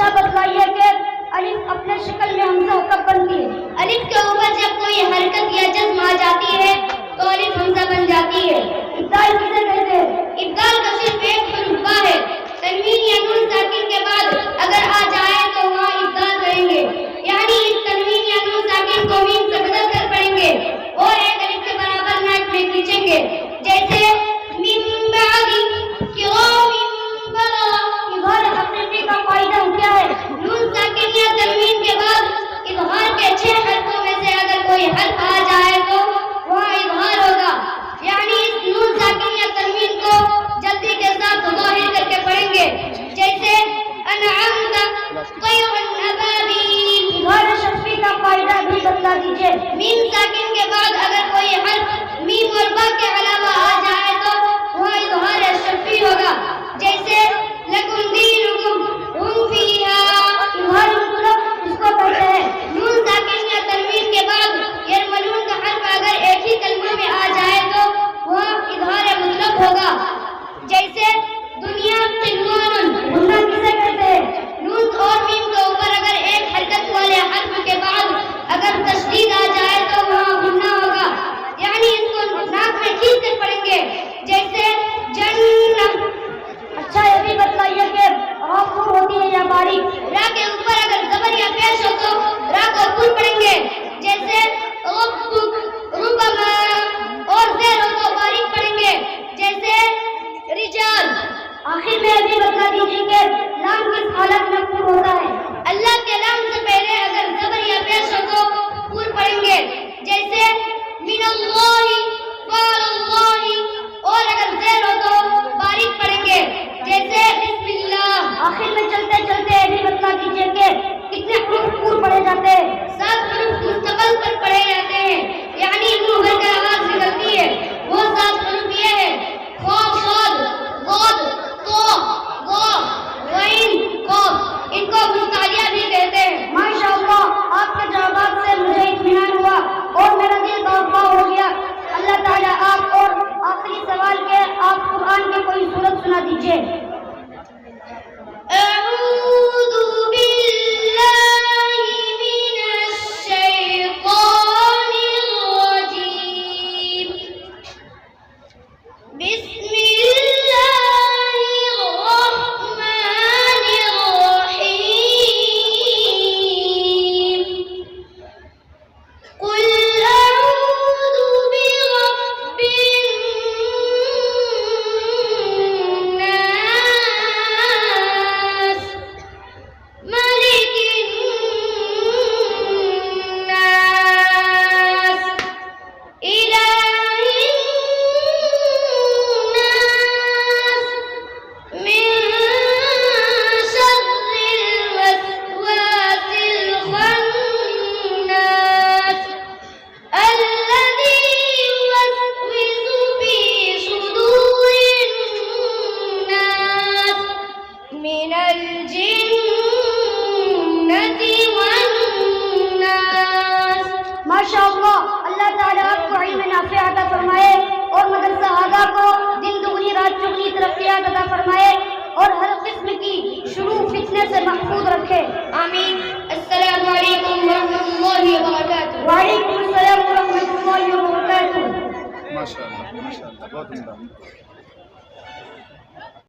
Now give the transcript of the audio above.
अच्छा बतलाइए कि अलिफ अपने शक्ल में हमजा कब बनती है? अलिफ के ऊपर जब कोई हरकत या जज्म आ जाती है तो अलिफ हमजा बन जाती है। इब्दाल किसे कहते हैं? इब्दाल का सिर्फ एक हुर्फ है। तनवीन या नून साकिन के बाद अगर आ जाए तो वहाँ इब्दाल करेंगे, यानी इस तनवीन या नून साकिन को मीम से बदल कर पढ़ेंगे और एक अलिफ के बराबर नाक में खींचेंगे, जैसे मिन बादी किरामिन बररा। इज़हार हकीकी का फायदा क्या है? नून साकिन या तनवीन के बाद इज़हार के 6 हरफों में से अगर कोई हर्फ आ जाए तो वहाँ इज़हार होगा, यानी इस नून साकिन या तनवीन को जल्दी के साथ ज़ाहिर करके पढ़ेंगे, जैसे अनअमता तयरन अबाबील। इज़हार शफ़ी का फायदा भी बता दीजिए। मीम साकिन के बाद अगर कोई हर्फ मीम और बा के अलावा आ जाए तो वहाँ इज़हार शफ़ी होगा, जैसे लकुम दीनुकुम हुम फीहा। इज़हार मतलब इसको कहते हैं। नून साकिन या तनवीन के बाद यरमलून का हर्फ अगर एक ही कलमे में आ जाए तो वह इज़हार मुतलक होगा, जैसे दुनिया क़िनवानुन। गुन्ना किसे कहते हैं? नून और मीम के ऊपर अगर एक हरकत वाले हर्फ के बाद अगर तशदीद आ जाए तो वहाँ गुन्ना होगा, यानी इसको नाक में खींच कर पढ़ेंगे, जैसे जन्नत। अच्छा ये भी बतलाइए कि रा खूब होती है या बारीक? रा के ऊपर अगर जबर या पेश हो तो रा को खूब पढ़ेंगे, जैसे रब्बुक रुबमा, और ज़ेर हो तो बारीक पढ़ेंगे, जैसे रिजाल। आखिर में ये भी बता दीजिए कि लाम किस हालत में खूब होता है? अल्लाह के लाम से पहले अगर जबर या पेश हो तो पूर पढ़ेंगे, जैसे मिनल्लाहि वअलल्लाहि, और अगर ज़ेर हो तो बारीक पढ़ेंगे, जैसे बिस्मिल्लाह। आखिर में चलते चलते ये भी बता दीजिए कि कितने हुरूफ पूर पढ़े जाते हैं? 7 हुरूफ मुस्तक़िल पर पढ़े जाते हैं, यानी मुंह भर कर आवाज निकलती है। वो 7 हुरूफ ये है: ख, शाद, ज़ाद, तो, ज़ा, ग़ैन, क़ाफ। इनको मुस्तालिया भी कहते हैं। माशाअल्लाह, आपके जवाब से मुझे इत्मीनान हुआ और मेरा दिल बाग़ हो गया। अल्लाह ताला आप और आखिरी सवाल के आप कुरान की कोई सूरत सुना दीजिए। अऊज़ु बिल्लाहि मिनश शैतानिर रजीम। बिस्मिल्लाहिर रहमानिर रहीम। कुल अऊज़ु बिरब्बिन नास, मलिकिन नास, इलाहिन नास, मिन शर्रिल वस्वासिल खन्नास, अल्लज़ी युवस्विसु फी सुदूरिन नास, मिनल जिन्नति वन नास। माशाअल्लाह, अल्लाह ताला आपको इल्म नाफ़िअ अता फरमाए और मदरसा आगा को दिन दुगनी रात चौगुनी तरक्कियात अता फरमाए और हर किस्म की शुरू फितने से महफूज रखे। आमीन। अस्सलामु अलैकुम व रहमतुल्लाहि व बरकातुहू। वालेकुम अस्सलाम व रहमतुल्लाहि व बरकातुहू। माशाअल्लाह, माशाअल्लाह, बहुत उम्दा।